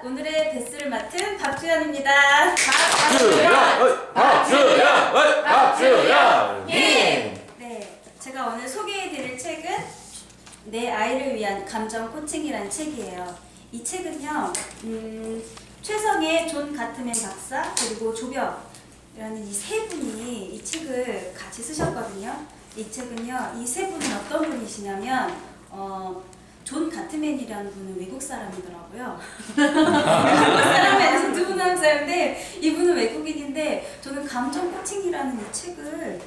오늘의 베스를 맡은 박주연입니다. 박주연! 네, 제가 오늘 소개해드릴 책은 내 아이를 위한 감정 코칭이라는 책이에요. 이 책은요, 최성애, 존 가트맨 박사, 그리고 조벽이라는 이 세 분이 이 책을 같이 쓰셨거든요. 이 책은요, 이 세 분은 어떤 분이시냐면, 존 가트맨이라는 분은 외국 사람이더라고요. 한국 사람이 아니라서 두 분 한국 사람인데 이분은 외국인인데, 저는 감정 코칭이라는 이 책을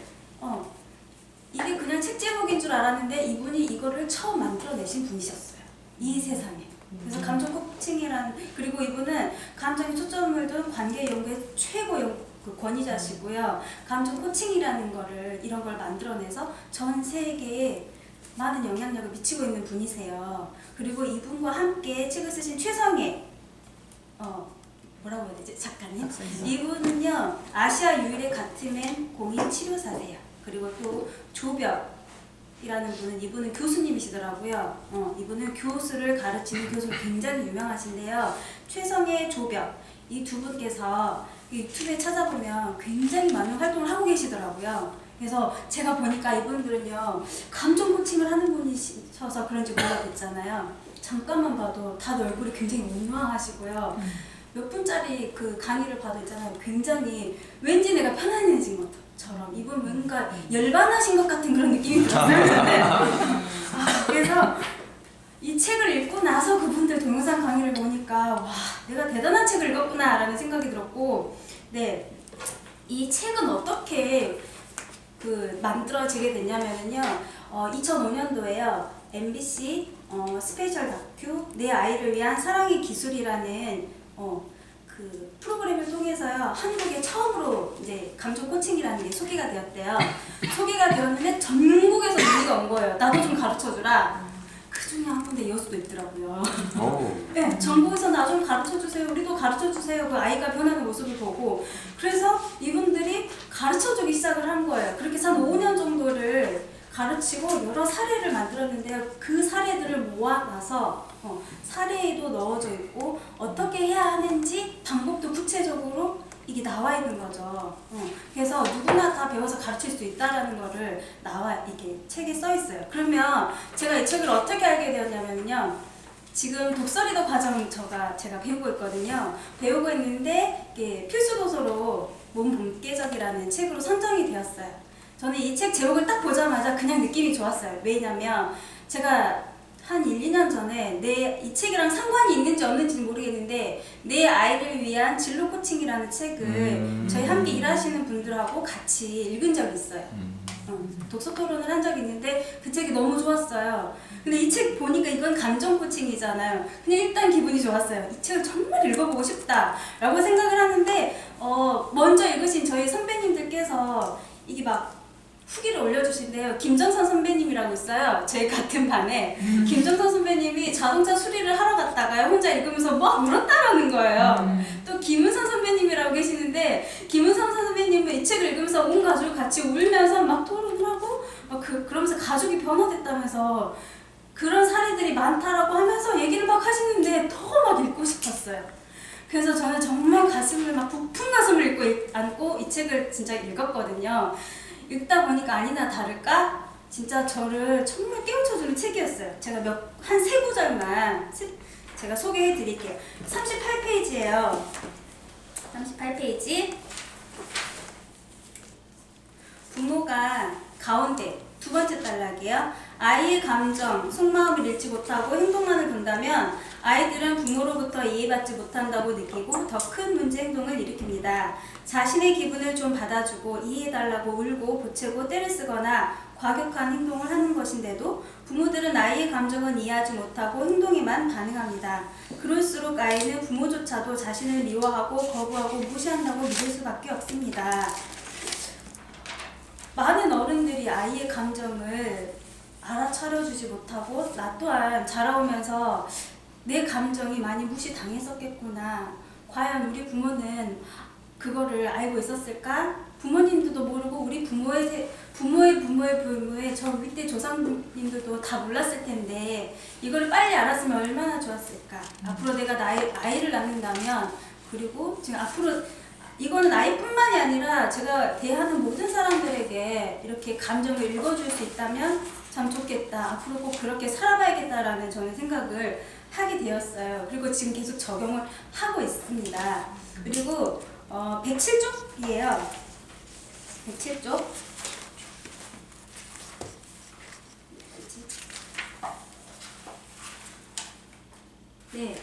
이게 그냥 책 제목인 줄 알았는데 이분이 이거를 처음 만들어내신 분이셨어요. 이 세상에. 그래서 감정 코칭이라는, 그리고 이분은 감정에 초점을 둔 관계 연구의 최고 권위자시고요. 감정 코칭이라는 거를, 이런 걸 만들어내서 전 세계에 많은 영향력을 미치고 있는 분이세요. 그리고 이분과 함께 책을 쓰신 최성애 뭐라고 해야 되지? 작가님? 이분은요, 아시아 유일의 가트맨 공인 치료사세요. 그리고 또 조벽이라는 분은, 이분은 교수님이시더라고요. 이분은 교수를 가르치는 교수로 굉장히 유명하신데요. 최성애, 조벽, 이 두 분께서 유튜브에 찾아보면 굉장히 많은 활동을 하고 계시더라고요. 그래서 제가 보니까 이분들은요, 감정 코칭을 하는 분이셔서 그런지 몰라겠잖아요. 잠깐만 봐도 다들 얼굴이 굉장히 온화하시고요. 몇 분짜리 그 강의를 봐도 있잖아요. 굉장히 왠지 내가 편안해진 것처럼, 이분 뭔가 열반하신 것 같은 그런 느낌이 들었어요. 그래서 이 책을 읽고 나서 그분들 동영상 강의를 보니까 와, 내가 대단한 책을 읽었구나 라는 생각이 들었고, 네, 이 책은 어떻게 만들어지게 됐냐면요, 2005년도에요 MBC 스페셜 다큐 내 아이를 위한 사랑의 기술이라는 그 프로그램을 통해서요, 한국에 처음으로 이제 감정 코칭이라는 게 소개가 되었대요. 소개가 되었는데 전국에서 문의가 온 거예요. 나도 좀 가르쳐주라. 그 중에 한 군데 여수도 있더라고요. 네, 전국에서 나 좀 가르쳐주세요. 우리도 가르쳐주세요. 그 아이가 변하는 모습을 보고. 그래서 이분들이 가르쳐주기 시작을 한 거예요. 그렇게 해서 한 5년 정도를 가르치고 여러 사례를 만들었는데요. 그 사례들을 모아놔서 사례에도 넣어져 있고, 어떻게 해야 하는지 방법도 구체적으로 이게 나와 있는 거죠. 그래서 누구나 다 배워서 가르칠 수 있다라는 거를 이게 책에 써 있어요. 그러면 제가 이 책을 어떻게 알게 되었냐면요, 지금 독서리더 과정 제가 배우고 있거든요. 배우고 있는데 이게 필수 도서로 몸본깨적이라는 책으로 선정이 되었어요. 저는 이 책 제목을 딱 보자마자 그냥 느낌이 좋았어요. 왜냐면 제가 한 1, 2년 전에 이 책이랑 상관이 있는지 없는지는 모르겠는데, 내 아이를 위한 진로 코칭이라는 책을 저희 함께 일하시는 분들하고 같이 읽은 적이 있어요. 독서 토론을 한 적이 있는데 그 책이 너무 좋았어요. 근데 이 책 보니까 이건 감정 코칭이잖아요. 그냥 일단 기분이 좋았어요. 이 책을 정말 읽어보고 싶다라고 생각을 하는데, 먼저 읽으신 저희 선배님들께서 이게 막 후기를 올려주신대요. 김정선 선배님이라고 있어요. 저희 같은 반에. 김정선 선배님이 자동차 수리를 하러 갔다가 혼자 읽으면서 막 울었다라는 거예요. 또 김은선 선배님이라고 계시는데, 김은선 선배님은 이 책을 읽으면서 온 가족이 같이 울면서 막 토론을 하고 그러면서 가족이 변화됐다면서 그런 사례들이 많다라고 하면서 얘기를 막 하시는데 더 막 읽고 싶었어요. 그래서 저는 정말 가슴을 막 부푼 가슴을 안고 이 책을 진짜 읽었거든요. 읽다 보니까 아니나 다를까 진짜 저를 정말 깨우쳐주는 책이었어요. 제가 한 세 구절만 제가 소개해 드릴게요. 38페이지예요. 38페이지. 부모가 가운데 두 번째 단락이에요. 아이의 감정, 속마음을 잃지 못하고 행동만을 본다면 아이들은 부모로부터 이해받지 못한다고 느끼고 더 큰 문제 행동을 일으킵니다. 자신의 기분을 좀 받아주고 이해해달라고 울고 보채고 때를 쓰거나 과격한 행동을 하는 것인데도 부모들은 아이의 감정은 이해하지 못하고 행동에만 반응합니다. 그럴수록 아이는 부모조차도 자신을 미워하고 거부하고 무시한다고 믿을 수밖에 없습니다. 많은 어른들이 아이의 감정을 알아차려주지 못하고, 나 또한 자라오면서 내 감정이 많이 무시당했었겠구나. 과연 우리 부모는 그거를 알고 있었을까? 부모님들도 모르고 우리 부모의 저 밑에 조상님들도 다 몰랐을 텐데 이거를 빨리 알았으면 얼마나 좋았을까? 앞으로 내가 아이를 낳는다면, 그리고 지금 앞으로 이거는 아이뿐만이 아니라 제가 대하는 모든 사람들에게 이렇게 감정을 읽어줄 수 있다면 참 좋겠다. 앞으로 꼭 그렇게 살아봐야겠다라는 저는 생각을 하게 되었어요. 그리고 지금 계속 적용을 하고 있습니다. 그리고 107쪽이에요. 107쪽. 네.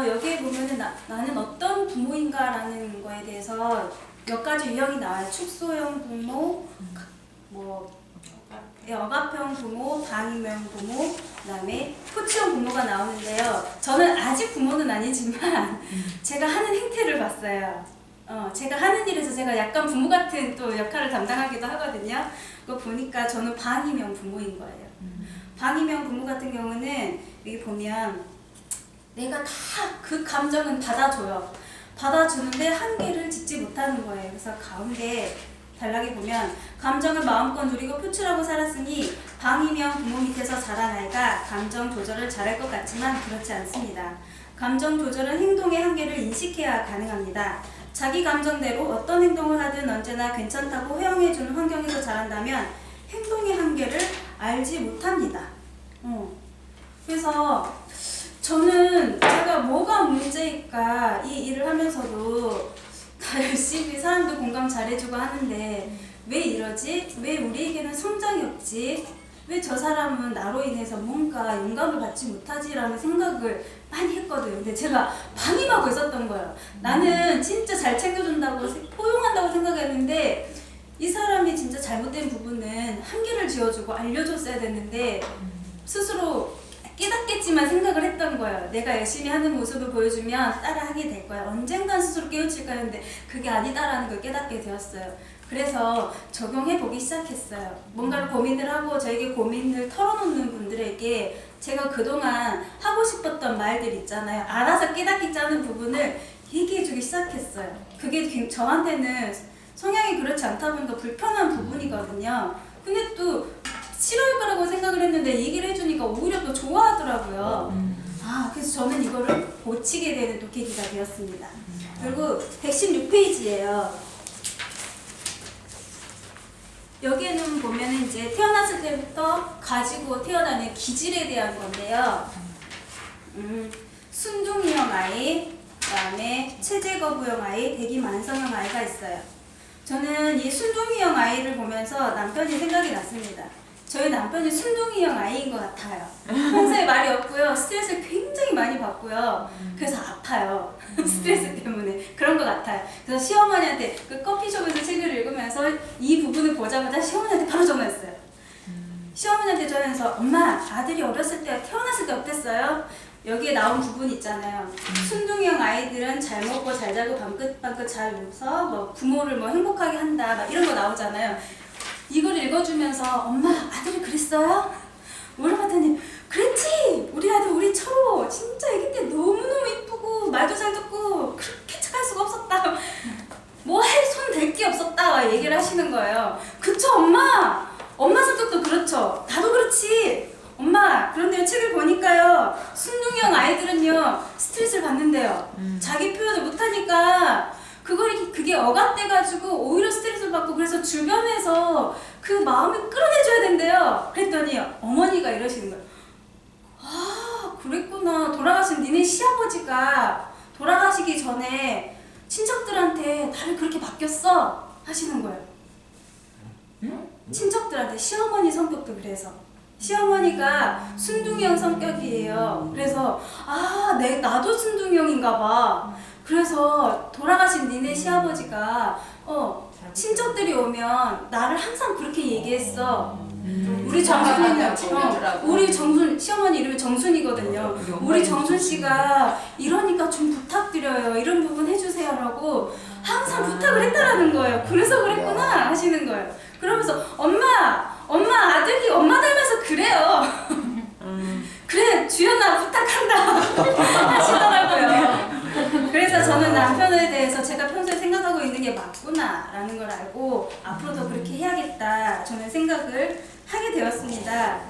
여기에 보면은 나는 어떤 부모인가라는 거에 대해서 몇 가지 유형이 나와요. 축소형 부모, 억압형 부모, 방임형 부모, 그다음에 포치형 부모가 나오는데요. 저는 아직 부모는 아니지만 제가 하는 행태를 봤어요. 제가 하는 일에서 제가 약간 부모 같은 또 역할을 담당하기도 하거든요. 그거 보니까 저는 방임형 부모인 거예요. 방임형 부모 같은 경우는 여기 보면 내가 다 그 감정은 받아줘요. 받아주는데 한계를 짓지 못하는 거예요. 그래서 가운데 단락에 보면 감정을 마음껏 누리고 표출하고 살았으니 방임형 부모 밑에서 자란 아이가 감정 조절을 잘할 것 같지만 그렇지 않습니다. 감정 조절은 행동의 한계를 인식해야 가능합니다. 자기 감정대로 어떤 행동을 하든 언제나 괜찮다고 허용해주는 환경에서 자란다면 행동의 한계를 알지 못합니다. 그래서 저는 제가 뭐가 문제일까 이 일을 하면서도 다 열심히 사람도 공감 잘해주고 하는데 왜 이러지? 왜 우리에게는 성장이 없지? 왜 저 사람은 나로 인해서 뭔가 영감을 받지 못하지? 라는 생각을 많이 했거든요. 근데 제가 방임하고 있었던 거예요. 나는 진짜 잘 챙겨준다고 포용한다고 생각했는데 이 사람이 진짜 잘못된 부분은 한계를 지어주고 알려줬어야 됐는데 스스로 깨닫겠지만 생각을 했던 거예요. 내가 열심히 하는 모습을 보여주면 따라하게 될 거야. 언젠간 스스로 깨우칠까 했는데 그게 아니다라는 걸 깨닫게 되었어요. 그래서 적용해보기 시작했어요. 뭔가를 고민을 하고 저에게 고민을 털어놓는 분들에게 제가 그동안 하고 싶었던 말들 있잖아요. 알아서 깨닫기 짜는 부분을 얘기해주기 시작했어요. 그게 저한테는 성향이 그렇지 않다 보니까 불편한 부분이거든요. 근데 또 싫어할 거라고 생각을 했는데 얘기를 해주니까 오히려 또 좋아하더라고요. 그래서 저는 이거를 고치게 되는 또 계기가 되었습니다. 그리고 116페이지예요. 여기에는 보면은 이제 태어났을 때부터 가지고 태어나는 기질에 대한 건데요. 순종형 아이, 그다음에 체제 거부형 아이, 대기 만성형 아이가 있어요. 저는 이 순종형 아이를 보면서 남편이 생각이 났습니다. 저희 남편이 순둥이형 아이인 것 같아요. 평소에 말이 없고요. 스트레스를 굉장히 많이 받고요. 그래서 아파요. 스트레스 때문에. 그런 것 같아요. 그래서 시어머니한테 그 커피숍에서 책을 읽으면서 이 부분을 보자마자 시어머니한테 바로 전화했어요. 시어머니한테 전화해서 엄마, 아들이 어렸을 때 태어났을 때 어땠어요? 여기에 나온 부분 있잖아요. 순둥이형 아이들은 잘 먹고 잘 자고 방긋방긋 잘 웃어 뭐 부모를 뭐 행복하게 한다 막 이런 거 나오잖아요. 이걸 읽어주면서 엄마, 아들이 그랬어요? 물어봤더니 그랬지! 우리 아들 우리 철호 진짜 아기 때 너무너무 이쁘고 말도 잘 듣고 그렇게 착할 수가 없었다. 뭐 할 손 댈 게 없었다 얘기를 하시는 거예요. 그쵸 엄마! 엄마 성격도 그렇죠. 나도 그렇지. 엄마, 그런데 책을 보니까요, 순둥이형 아이들은요 스트레스를 받는데요. 자기 표현을 못하니까 그게 억압돼가지고 오히려 스트레스를 받고 그래서 주변에서 그 마음을 끌어내줘야 된대요. 그랬더니 어머니가 이러시는 거예요. 아, 그랬구나. 돌아가신 니네 시아버지가 돌아가시기 전에 친척들한테 나를 그렇게 바뀌었어 하시는 거예요. 친척들한테. 시어머니 성격도 그래서. 시어머니가 순둥이형 성격이에요. 그래서 나도 순둥이형인가 봐. 그래서 돌아가신 니네 시아버지가 친척들이 오면 나를 항상 그렇게 얘기했어. 우리 정순이는 우리 정순 시어머니 이름이 정순이거든요. 우리 정순 씨가 이러니까 좀 부탁드려요. 이런 부분 해주세요라고 항상 부탁을 했다라는 거예요. 그래서 그랬구나 하시는 거예요. 그러면서 엄마 아들이 엄마 닮아서 그래요. 그래 주연아 부탁한다 있다 저는 생각을 하게 되었습니다.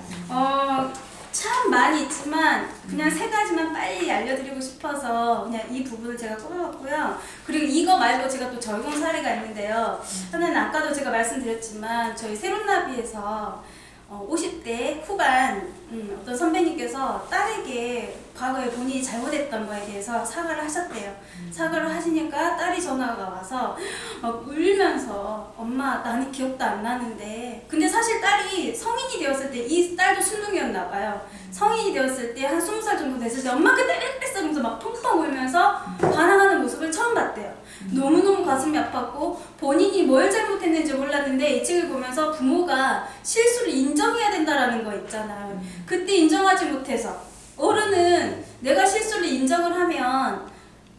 참 많이 있지만 그냥 세 가지만 빨리 알려드리고 싶어서 그냥 이 부분을 제가 꼽아봤고요. 그리고 이거 말고 제가 또 적용 사례가 있는데요. 하나는 아까도 제가 말씀드렸지만 저희 세론나비에서 50대 후반 어떤 선배님께서 딸에게 과거에 본인이 잘못했던 거에 대해서 사과를 하셨대요. 사과를 하시니까 딸이 전화가 와서 막 울면서 엄마 나는 기억도 안 나는데, 근데 사실 딸이 성인이 되었을 때 이 딸도 순둥이였나 봐요. 성인이 되었을 때 한 20살 정도 됐을 때 엄마 그때 뺏으면서 막 펑펑 울면서 반항하는 모습을 처음 봤대요. 너무너무 가슴이 아팠고 본인이 뭘 잘못했는지 몰랐는데 이 책을 보면서 부모가 실수를 인정해야 된다라는 거 있잖아요. 그때 인정하지 못해서 어른은 내가 실수를 인정을 하면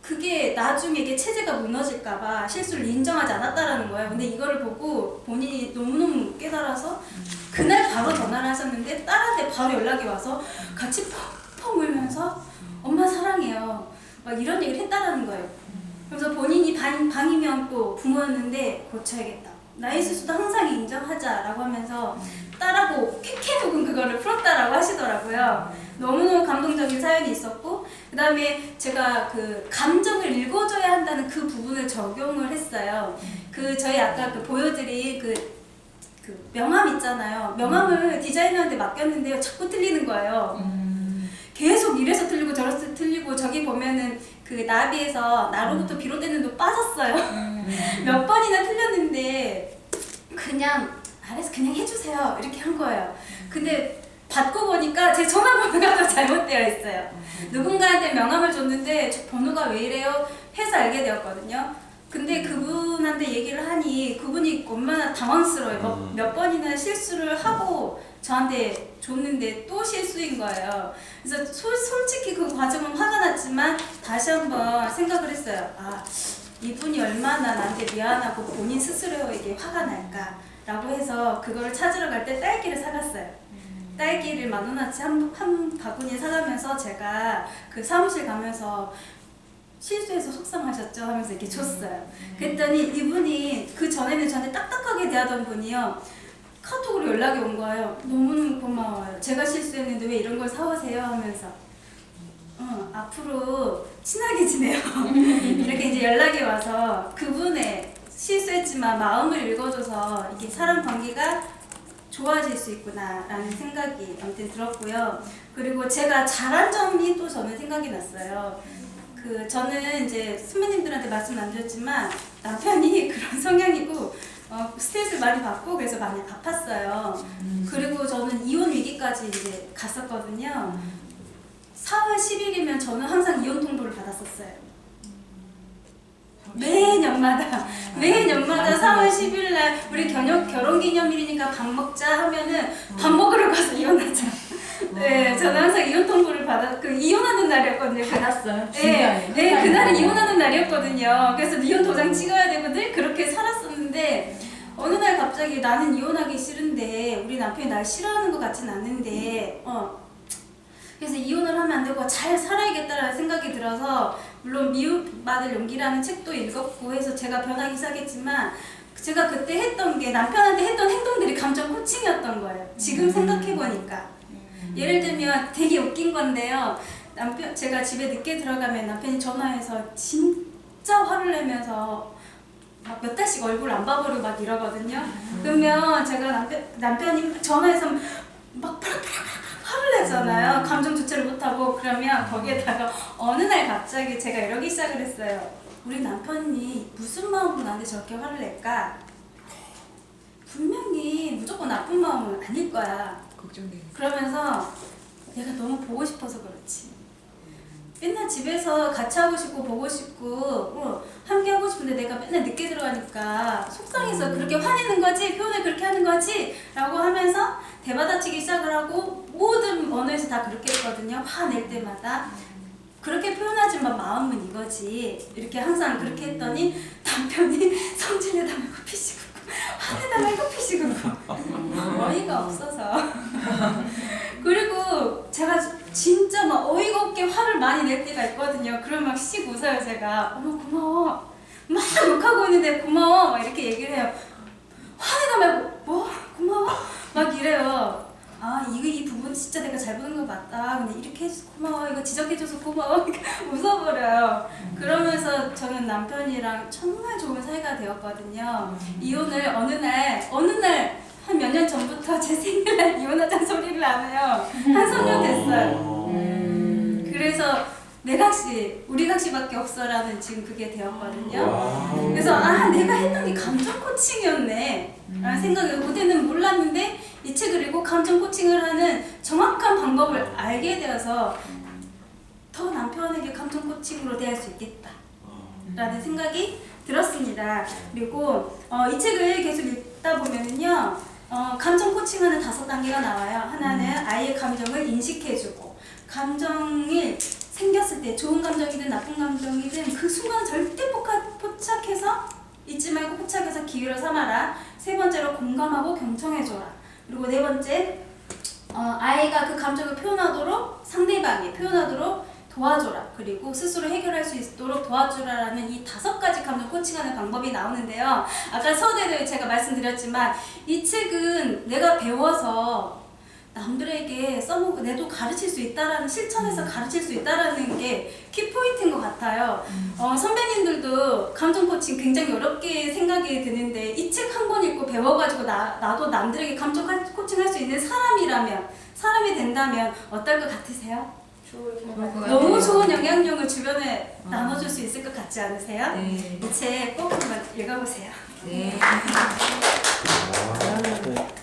그게 나중에 이게 체제가 무너질까봐 실수를 인정하지 않았다라는 거예요. 근데 이거를 보고 본인이 너무너무 깨달아서 그날 바로 전화를 하셨는데 딸한테 바로 연락이 와서 같이 펑펑 울면서 엄마 사랑해요 막 이런 얘기를 했다라는 거예요. 그래서 본인이 방이면 또 부모였는데 고쳐야겠다, 나의 실수도 항상 인정하자라고 하면서 딸하고 캐캐묵은 그거를 풀었다라고 하시더라고요. 너무너무 감동적인 사연이 있었고, 그 다음에 제가 그 감정을 읽어줘야 한다는 그 부분을 적용을 했어요. 그 저희 아까 그 보여드린 그 명함 있잖아요. 명함을 디자이너한테 맡겼는데요, 자꾸 틀리는 거예요. 계속 이래서 틀리고 저래서 틀리고, 저기 보면은 그 나비에서 나로부터 비롯되는 도 빠졌어요. 몇 번이나 틀렸는데 그냥 알아서 그냥 해주세요 이렇게 한 거예요. 근데 받고 보니까 제 전화번호가 또 잘못되어 있어요. 누군가한테 명함을 줬는데 저 번호가 왜 이래요 해서 알게 되었거든요. 근데 그분한테 얘기를 하니 그분이 얼마나 당황스러워요. 몇 번이나 실수를 하고 저한테 줬는데 또 실수인 거예요. 그래서 솔직히 그 과정은 화가 났지만 다시 한번 생각을 했어요. 아, 이분이 얼마나 나한테 미안하고 본인 스스로에게 화가 날까 라고 해서 그거를 찾으러 갈 때 딸기를 사갔어요. 딸기를 10,000원어치 한 바구니에 사가면서 제가 그 사무실 가면서 실수해서 속상하셨죠 하면서 이렇게 줬어요. 그랬더니 이분이 그 전에는 저한테 딱딱하게 대하던 분이요, 카톡으로 연락이 온 거예요. 너무너무 고마워요, 제가 실수했는데 왜 이런 걸 사오세요 하면서 앞으로 친하게 지내요 이렇게 이제 연락이 와서 그분의 실수했지만 마음을 읽어줘서 이게 사람 관계가 좋아질 수 있구나 라는 생각이 아무튼 들었고요. 그리고 제가 잘한 점이 또 저는 생각이 났어요. 저는 이제 선배님들한테 말씀 안 드렸지만 남편이 그런 성향이고 스트레스를 많이 받고 그래서 많이 아팠어요. 그리고 저는 이혼 위기까지 이제 갔었거든요. 4월 10일이면 저는 항상 이혼 통보를 받았었어요. 매년마다 4월 10일날 우리 결혼기념일이니까 밥 먹자 하면은 밥 먹으러 가서 이혼하자. 네, 저는 항상 이혼 통보를 이혼하는 날이었거든요. 네, 그날은 이혼하는 날이었거든요. 그래서 이혼 도장 찍어야 되고 늘 그렇게 살았었는데 어느 날 갑자기 나는 이혼하기 싫은데 우리 남편이 날 싫어하는 것 같진 않는데 그래서 이혼을 하면 안 되고 잘 살아야겠다라는 생각이 들어서, 물론 미움받을 용기라는 책도 읽었고 해서 제가 변하기 시작했지만 제가 그때 했던 게 남편한테 했던 행동들이 감정 코칭이었던 거예요. 지금 생각해보니까. 예를 들면 되게 웃긴 건데요. 제가 집에 늦게 들어가면 남편이 전화해서 진짜 화를 내면서 막 몇 달씩 얼굴 안 봐버리고 막 이러거든요. 그러면 제가 남편이 전화해서 막 파락파락 화를 내잖아요. 감정 조절을 못하고. 그러면 거기에다가 어느 날 갑자기 제가 이러기 시작을 했어요. 우리 남편이 무슨 마음으로 나한테 저렇게 화를 낼까? 분명히 무조건 나쁜 마음은 아닐 거야. 걱정돼요. 그러면서 내가 너무 보고 싶어서 그렇지. 맨날 집에서 같이 하고 싶고 보고 싶고 함께 하고 싶은데 내가 맨날 늦게 들어가니까 속상해서 그렇게 화내는 거지, 표현을 그렇게 하는 거지 라고 하면서 대받아치기 시작을 하고, 모든 언어에서 다 그렇게 했거든요. 화낼 때마다 그렇게 표현하지만 마음은 이거지 이렇게 항상 그렇게 했더니 남편이 성질내다 말고 피시고 화내다 말고 피시고 어이가 없어서 그리고 제가 진짜 막 어이가 없게 화를 많이 낼 때가 있거든요. 그러면 막 씩 웃어요. 제가 어머 고마워 막 욕하고 있는데 고마워 막 이렇게 얘기를 해요. 화내다 말고 뭐 고마워 막 이래요. 아 이 부분 진짜 내가 잘 보는 거 맞다. 근데 이렇게 해줘서 고마워. 이거 지적해줘서 고마워. 웃어버려요. 그러면서 저는 남편이랑 정말 좋은 사이가 되었거든요. 이혼을 어느 날 한 몇 년 전부터 제 생일날 이혼하자는 소리를 안 해요. 한 3년 됐어요. 그래서 내 각시, 우리 각시밖에 없어라는 지금 그게 되었거든요. 그래서 아 내가 했던 게 감정 코칭이었네 라는 생각을 그때는 몰랐는데 이 책을 읽고 감정 코칭을 하는 정확한 방법을 알게 되어서 더 남편에게 감정 코칭으로 대할 수 있겠다 라는 생각이 들었습니다. 그리고 이 책을 계속 읽다 보면은요 감정 코칭하는 5단계가 나와요. 하나는 아이의 감정을 인식해주고 감정이 생겼을 때 좋은 감정이든 나쁜 감정이든 그 순간 절대 포착해서 잊지 말고 포착해서 기회로 삼아라. 3번째로 공감하고 경청해줘라. 그리고 4번째 아이가 그 감정을 표현하도록 상대방이 표현하도록 도와줘라. 그리고 스스로 해결할 수 있도록 도와주라라는 이 5가지 감정 코칭하는 방법이 나오는데요. 아까 서두에도 제가 말씀드렸지만 이 책은 내가 배워서 남들에게 써먹고 내도 가르칠 수 있다라는 실천해서 가르칠 수 있다라는 게 키포인트인 것 같아요. 선배님들도 감정 코칭 굉장히 어렵게 생각이 드는데 이 책 한 권 읽고 배워가지고 나도 남들에게 감정 코칭할 수 있는 사람이 된다면 어떨 것 같으세요? 너무 좋은 영향력을 주변에 나눠줄 수 있을 것 같지 않으세요? 네. 이 책 꼭 한번 읽어보세요. 네. 아, 네.